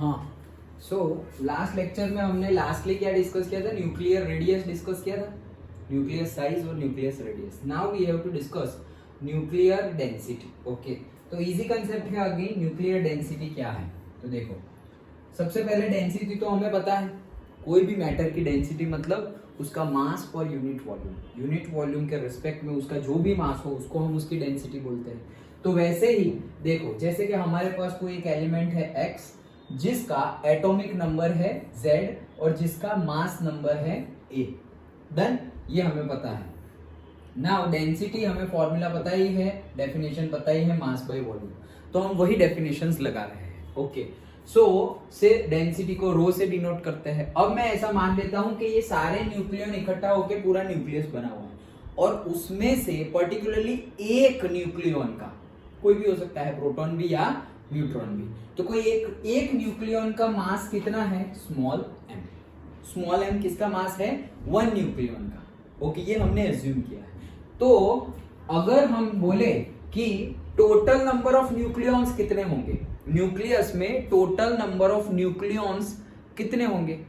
हाँ, so last lecture में हमने लास्टली क्या डिस्कस किया था? न्यूक्लियर रेडियस डिस्कस किया था, न्यूक्लियर साइज और nucleus radius. Now we have to discuss nuclear density. Okay, तो इजी कंसेप्ट है अगेन, न्यूक्लियर डेंसिटी क्या है? तो देखो, सबसे पहले डेंसिटी तो हमें पता है, कोई भी मैटर की डेंसिटी मतलब उसका mass per unit volume. Unit volume के रिस्पेक्ट में उसका जो भी मास हो उसको हम उसकी डेंसिटी बोलते हैं। तो वैसे ही देखो, जैसे कि हमारे पास कोई एक एलिमेंट है x जिसका एटॉमिक नंबर है z और जिसका मास नंबर है a, देन ये हमें पता है। नाउ डेंसिटी हमें फॉर्मूला पता ही है, डेफिनेशन पता ही है, मास बाय वॉल्यूम, तो हम वही डेफिनेशंस लगा रहे हैं। ओके, सो से डेंसिटी को रो से डिनोट करते हैं। अब मैं ऐसा मान लेता हूं कि ये सारे न्यूक्लियन इकट्ठा होकर पूरा न्यूक्लियस बना हुआ है और उसमें से पर्टिकुलरली एक न्यूक्लियन का, कोई भी हो सकता है, प्रोटॉन भी या न्यूट्रॉन भी, तो कोई एक न्यूक्लियन का मास कितना है? Small m। स्मॉल m किसका मास है? वन न्यूक्लियन का। ओके, ये हमने एज्यूम किया है। तो अगर हम बोले कि टोटल नंबर ऑफ न्यूक्लियॉन्स कितने होंगे न्यूक्लियस में, टोटल नंबर ऑफ न्यूक्लियॉन्स कितने होंगे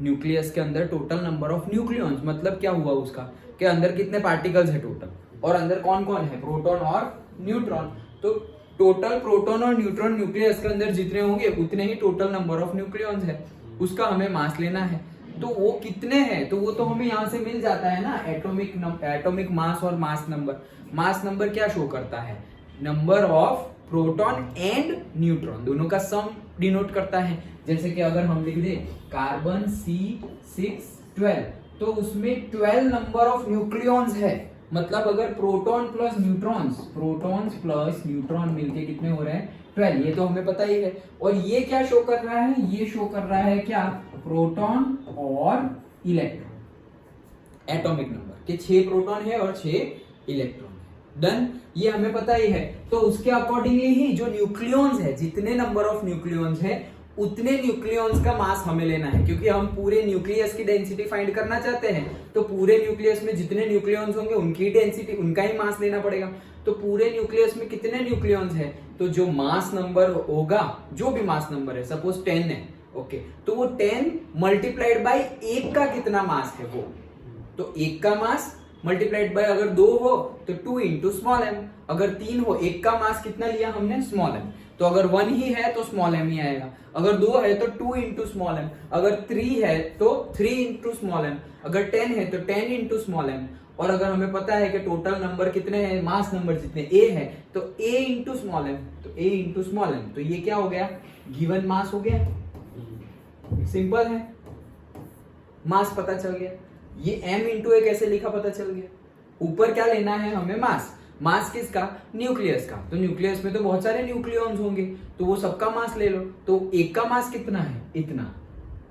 न्यूक्लियस के अंदर? टोटल नंबर ऑफ न्यूक्लियॉन्स मतलब क्या हुआ उसका, के अंदर कितने पार्टिकल्स है टोटल, और अंदर कौन कौन है? प्रोटॉन और न्यूट्रॉन। तो टोटल प्रोटॉन और न्यूट्रॉन न्यूक्लियस के अंदर जितने होंगे उतने ही टोटल नंबर ऑफ न्यूक्लियॉन्स है, उसका हमें मास लेना है। तो वो कितने हैं? तो वो तो हमें यहाँ से मिल जाता है ना, एटॉमिक मास और मास नंबर। मास नंबर क्या शो करता है? Number of proton and neutron, दोनों का सम डिनोट करता है। जैसे कि अगर हम लिख दे कार्बन C612, तो उसमें 12 नंबर ऑफ न्यूक्लियॉन्स है, मतलब अगर प्रोटॉन प्लस न्यूट्रॉन मिलके कितने हो रहे हैं? 12। ये तो हमें पता ही है। और ये क्या शो कर रहा है? ये शो कर रहा है क्या? प्रोटॉन और इलेक्ट्रॉन, एटॉमिक नंबर के 6 प्रोटॉन है और 6 इलेक्ट्रॉन है। डन, ये हमें पता ही है। तो उसके अकॉर्डिंगली ही जो न्यूक्लियॉन्स है, जितने नंबर ऑफ न्यूक्लियॉन्स है उतने न्यूक्लियॉन्स का मास हमें लेना है, क्योंकि हम पूरे न्यूक्लियस की डेंसिटी फाइंड करना चाहते हैं। तो पूरे न्यूक्लियस में जितने न्यूक्लियॉन्स होंगे उनकी डेंसिटी, उनका ही मास लेना पड़ेगा। तो पूरे न्यूक्लियस में कितने न्यूक्लियॉन्स है? तो जो मास नंबर होगा, जो भी मास नंबर है, सपोज 10 है, ओके, तो वो 10 मल्टीप्लाइड बाई 1 का कितना मास है वो, तो 1 का मास मल्टीप्लाइड बाय, अगर 2 हो तो 2 इंटू स्मॉल m, अगर 3 हो, 1 का मास कितना लिया हमने? Small m। तो अगर 1 ही है तो स्मॉल m ही आएगा, अगर 2 है तो 2 इंटू स्मॉल m, अगर 3 है तो 3 इंटू स्मॉल m, अगर 10 है तो 10 इंटू स्मॉल m। और अगर हमें पता है कि टोटल नंबर कितने हैं, मास नंबर जितने a है, तो a इंटू स्मॉल m, तो a इंटू स्मॉल m, तो ये क्या हो गया? गिवन मास हो गया। सिंपल है, मास पता चल गया। ये m इंटू a कैसे लिखा पता चल गया। ऊपर क्या लेना है हमें? मास। मास किसका? न्यूक्लियस का। तो न्यूक्लियस में तो बहुत सारे न्यूक्लियॉन्स होंगे, तो वो सबका मास ले लो। तो एक का मास कितना है? इतना।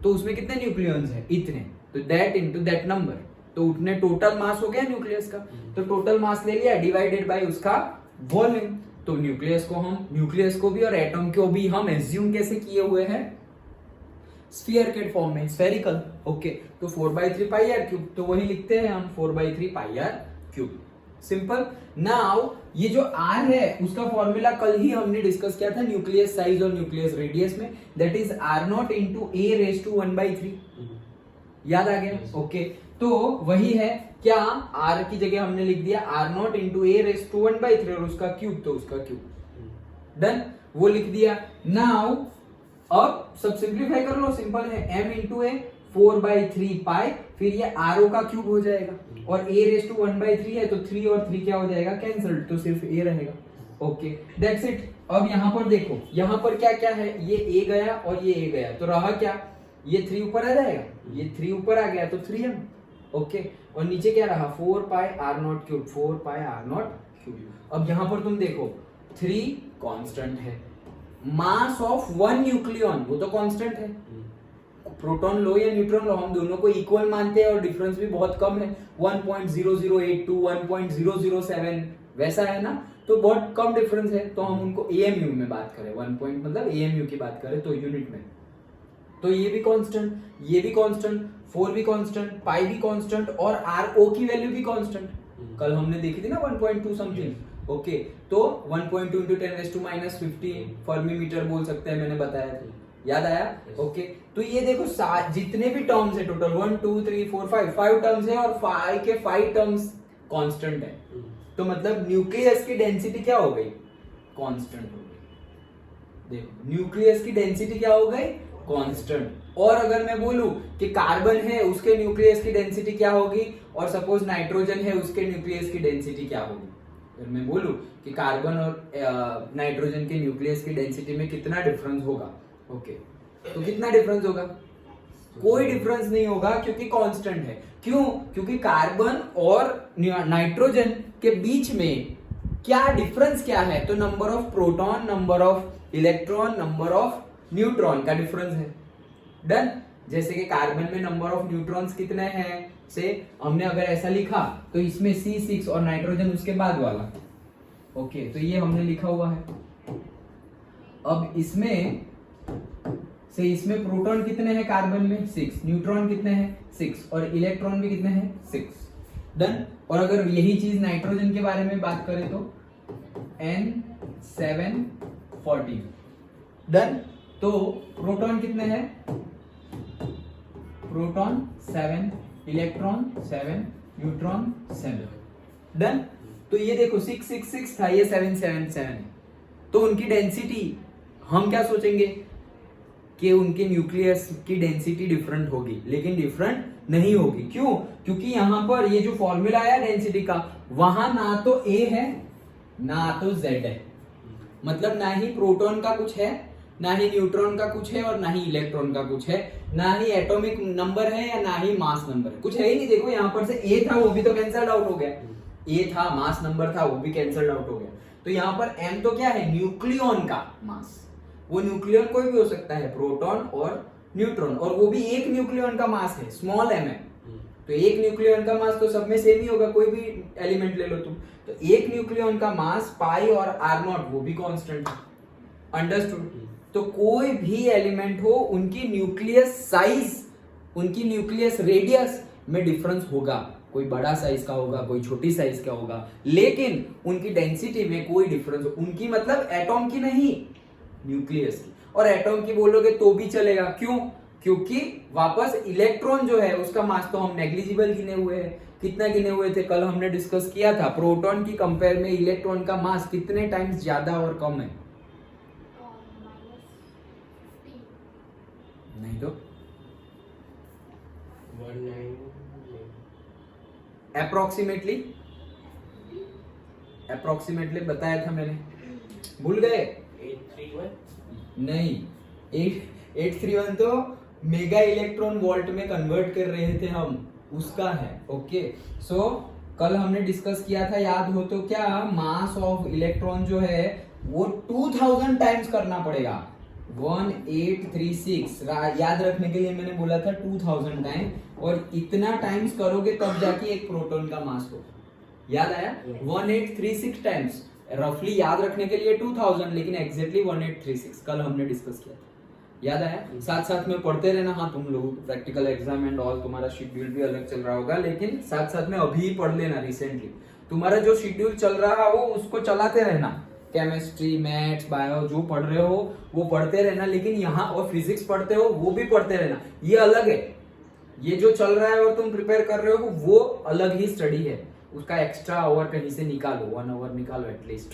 तो उसमें कितने न्यूक्लियॉन्स है? इतने। तो दैट इनटू दैट नंबर, तो उतने टोटल मास हो गया न्यूक्लियस का। तो टोटल मास ले लिया डिवाइडेड बाय उसका वॉल्यूम। तो न्यूक्लियस को भी और एटम को भी हम एज्यूम कैसे किए हुए हैं? स्फीयर के फॉर्म में, स्फेरिकल। ओके, तो 4/3 पाई आर क्यूब, तो वही लिखते हैं हम 4/3 पाई आर क्यूब। सिंपल। नाउ ये जो r है उसका फॉर्मूला कल ही हमने डिस्कस किया था न्यूक्लियस साइज और न्यूक्लियस रेडियस में, that is r0 into a raise to 1/3। याद आ गया? ओके, तो वही है क्या, r की जगह हमने लिख दिया r0 into a raise to 1/3 और उसका क्यूब, तो उसका क्यूब। डन, वो लिख दिया। नाउ अब सब सिंप्लीफाई कर लो, सिंपल है, m इंटू ए 4/3 पाई, फिर ये r का क्यूब हो जाएगा, और a रेज टू 1/3 है, तो 3 और 3 क्या हो जाएगा? कैंसिल, तो सिर्फ a रहेगा। Okay, that's it. अब यहाँ पर देखो, यहाँ पर क्या क्या है? ये a गया और ये a गया, तो रहा क्या? ये 3 ऊपर आ जाएगा, ये 3 ऊपर आ गया तो 3m। ओके, और नीचे क्या रहा? 4 पाई r0 क्यूब, 4 पाई r0 क्यूब। अब यहाँ पर तुम देखो 3 कांस्टेंट है, मास ऑफ वन न्यूक्लियन वो तो कांस्टेंट है। प्रोटॉन लो या न्यूट्रॉन लो, हम दोनों को इक्वल मानते हैं और डिफरेंस भी बहुत कम है, 1.0082 1.007 वैसा है ना, तो बहुत कम डिफरेंस है। तो हम उनको AMU में बात करें, 1 पॉइंट मतलब AMU की बात करें तो यूनिट में, तो ये भी कांस्टेंट, ये भी कांस्टेंट, 4 भी कांस्टेंट, पाई भी कांस्टेंट और RO की वैल्यू भी कांस्टेंट। कल हमने देखी थी ना 1.2 समथिंग। ओके, तो 1.2 into 10⁻⁻15 फर्मी मीटर बोल सकते हैं, मैंने बताया था। याद आया? ओके तो ये देखो जितने भी टर्म्स है टोटल 1 2 3 4 5 टर्म्स है और 5 के 5 टर्म्स कांस्टेंट है। तो मतलब न्यूक्लियस की डेंसिटी क्या हो गई? कांस्टेंट हो गई। देखो न्यूक्लियस की डेंसिटी क्या हो गई? कांस्टेंट। और अगर मैं बोलूं कि कार्बन है उसके न्यूक्लियस की डेंसिटी क्या होगी और सपोज नाइट्रोजन है उसके न्यूक्लियस की डेंसिटी क्या होगी? अगर मैं बोलूं कि कार्बन और नाइट्रोजन के न्यूक्लियस की डेंसिटी में कितना डिफरेंस होगा, ओके तो कितना डिफरेंस होगा? कोई डिफरेंस नहीं होगा क्योंकि कांस्टेंट है। क्यों? क्योंकि कार्बन और नाइट्रोजन के बीच में क्या डिफरेंस क्या है? तो number of proton, number of electron, number of neutron का डिफरेंस है। डन। जैसे कि कार्बन में नंबर ऑफ न्यूट्रॉन्स कितने हैं से हमने अगर ऐसा लिखा तो इसमें C6 और नाइट्रोजन उसके बाद वाला, ओके तो ये हमने लिखा हुआ है। अब इसमें से इसमें प्रोटॉन कितने हैं कार्बन में? 6, न्यूट्रॉन कितने हैं? 6 और इलेक्ट्रॉन भी कितने हैं? 6। डन। और अगर यही चीज नाइट्रोजन के बारे में बात करें तो N714। डन। तो प्रोटॉन कितने हैं? Proton 7, electron 7, neutron 7। डन। तो ये देखो 6 6 6 था, ये 7 7 7 है। तो उनकी डेंसिटी हम क्या सोचेंगे कि उनके न्यूक्लियस की डेंसिटी डिफरेंट होगी, लेकिन डिफरेंट नहीं होगी। क्यों? क्योंकि यहां पर ये जो फॉर्मूला आया डेंसिटी का, वहां ना तो A है ना तो Z है। मतलब ना ही प्रोटॉन का कुछ है, ना ही न्यूट्रॉन का कुछ है और ना ही इलेक्ट्रॉन का कुछ है, ना ही एटॉमिक नंबर है या ना ही मास नंबर है, कुछ है ही नहीं। देखो यहाँ पर से A था वो भी तो कैंसल्ड आउट हो गया, A था मास नंबर था वो भी कैंसल्ड आउट हो गया। तो यहाँ पर M तो क्या है? न्यूक्लियन का मास। वो न्यूक्लियन कोई भी हो सकता है, प्रोटॉन और न्यूट्रॉन, और वो भी एक न्यूक्लियन का मास है, स्मॉल m है। तो एक न्यूक्लियन का मास तो सब में सेम ही होगा, कोई भी एलिमेंट ले लो तुम। तो एक न्यूक्लियन का मास पाई और R0 वो भी कांस्टेंट है। अंडरस्टूड? तो कोई भी एलिमेंट हो उनकी न्यूक्लियस साइज, उनकी न्यूक्लियस रेडियस में डिफरेंस होगा। कोई बड़ा साइज का होगा, कोई छोटी साइज का होगा, लेकिन उनकी डेंसिटी में कोई डिफरेंस उनकी मतलब एटॉम की नहीं, न्यूक्लियस की। और एटॉम की बोलोगे तो भी चलेगा। क्यों? क्योंकि वापस इलेक्ट्रॉन जो है उसका मास तो हम नेग्लिजिबल गिने हुए हैं। कितना गिने हुए थे? कल हमने डिस्कस किया था, प्रोटॉन की कंपेयर में इलेक्ट्रॉन का मास कितने टाइम्स ज्यादा और कम है? नहीं तो अप्रोक्सीमेटली बताया था मैंने, भूल गए? 831 नहीं, 831 तो मेगा इलेक्ट्रॉन वोल्ट में कन्वर्ट कर रहे थे हम, उसका है। ओके सो कल हमने डिस्कस किया था, याद हो तो क्या? मास ऑफ इलेक्ट्रॉन जो है वो 2000 टाइम्स करना पड़ेगा। 1836 याद रखने के लिए मैंने बोला था 2000 टाइम, और इतना टाइम्स करोगे तब जाके एक प्रोटॉन का मास हो। याद आया? 1836 टाइम्स रफली याद रखने के लिए 2000, लेकिन एग्जैक्टली 1836 कल हमने डिस्कस किया था। याद आया? साथ साथ में पढ़ते रहना। हाँ तुम लोगों को प्रैक्टिकल एग्जाम एंड ऑल, तुम्हारा शेड्यूल भी अलग चल रहा होगा, लेकिन साथ साथ में अभी ही पढ़ लेना। रिसेंटली तुम्हारा जो शेड्यूल चल रहा हो उसको चलाते रहना। केमिस्ट्री, मैथ्स, बायो जो पढ़ रहे हो वो पढ़ते रहना, लेकिन यहाँ और फिजिक्स पढ़ते हो वो भी पढ़ते रहना। ये अलग है, ये जो चल रहा है और तुम प्रिपेयर कर रहे हो वो अलग ही स्टडी है। उसका एक्स्ट्रा आवर कहीं से निकालो, 1 आवर निकालो एटलीस्ट,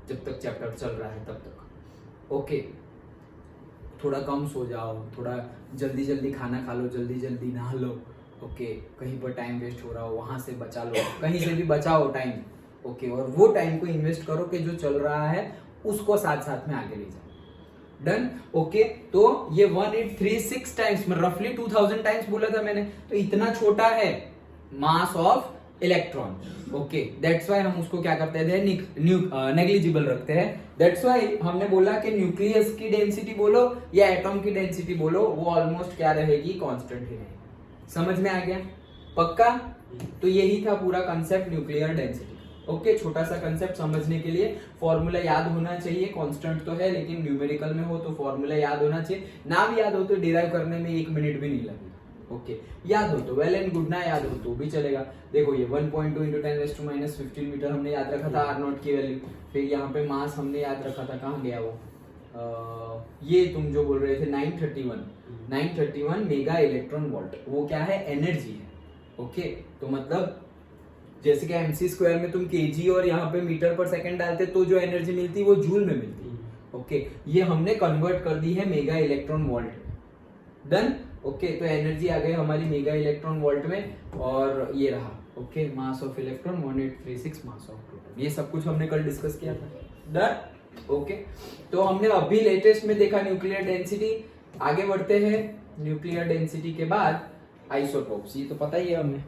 जब तक चैप्टर चल रहा है तब तक। ओके थोड़ा कम सो जाओ, थोड़ा जल्दी जल्दी खाना खा लो, जल्दी जल्दी नहा लो। ओके कहीं पर टाइम वेस्ट हो रहा हो वहां से बचा लो, कहीं से भी बचाओ टाइम। ओके और वो टाइम को इन्वेस्ट करो कि जो चल रहा है उसको साथ साथ में आगे ले जाओ। डन? ओके तो ये 1836 टाइम्स में रफली 2000 टाइम्स बोला था मैंने, तो इतना छोटा है mass of electron. Okay that's why हम उसको क्या करते थे? नेग्लिजिबल रखते हैं। दैट्स व्हाई हमने बोला कि न्यूक्लियस की डेंसिटी बोलो या एटॉम की डेंसिटी बोलो, वो ऑलमोस्ट क्या रहेगी? कांस्टेंट ही रहेगी। समझ में आ गया? पक्का? तो यही था पूरा कंसेप्ट न्यूक्लियर डेंसिटी। ओके छोटा सा कंसेप्ट समझने के लिए फॉर्मूला याद होना चाहिए। कांस्टेंट तो है लेकिन न्यूमेरिकल में हो तो फॉर्मूला याद होना चाहिए। ना भी याद हो तो डिराइव करने में 1 मिनट भी नहीं लगेगा। ओके याद हो तो वेल एंड गुड, ना याद हो तो भी चलेगा। देखो ये 1.2 × 10⁻⁻15 मीटर हमने याद रखा था R0 की वैल्यू। फिर यहाँ पे मास हमने याद रखा था, कहाँ गया वो? ये तुम जो बोल रहे थे 931 मेगा इलेक्ट्रॉन वोल्ट, वो क्या है, एनर्जी है। ओके, तो मतलब जैसे कि mc स्क्वायर में तुम kg और यहाँ पे मीटर पर सेकंड डालते तो जो एनर्जी मिलती वो जूल में मिलती। ओके, ये हमने कन्वर्ट कर दी है mega electron volt. Done. Okay, तो एनर्जी आ गई हमारी मेगा इलेक्ट्रॉन वोल्ट में, और ये रहा okay mass of electron 1836 mass of proton. ये सब कुछ हमने कल डिस्कस किया था। डन। ओके, तो हमने अभी लेटेस्ट में देखा न्यूक्लियर डेंसिटी। आगे बढ़ते हैं न्यूक्लियर डेंसिटी के बाद आइसोटोप्स, ये तो पता ही है हमें।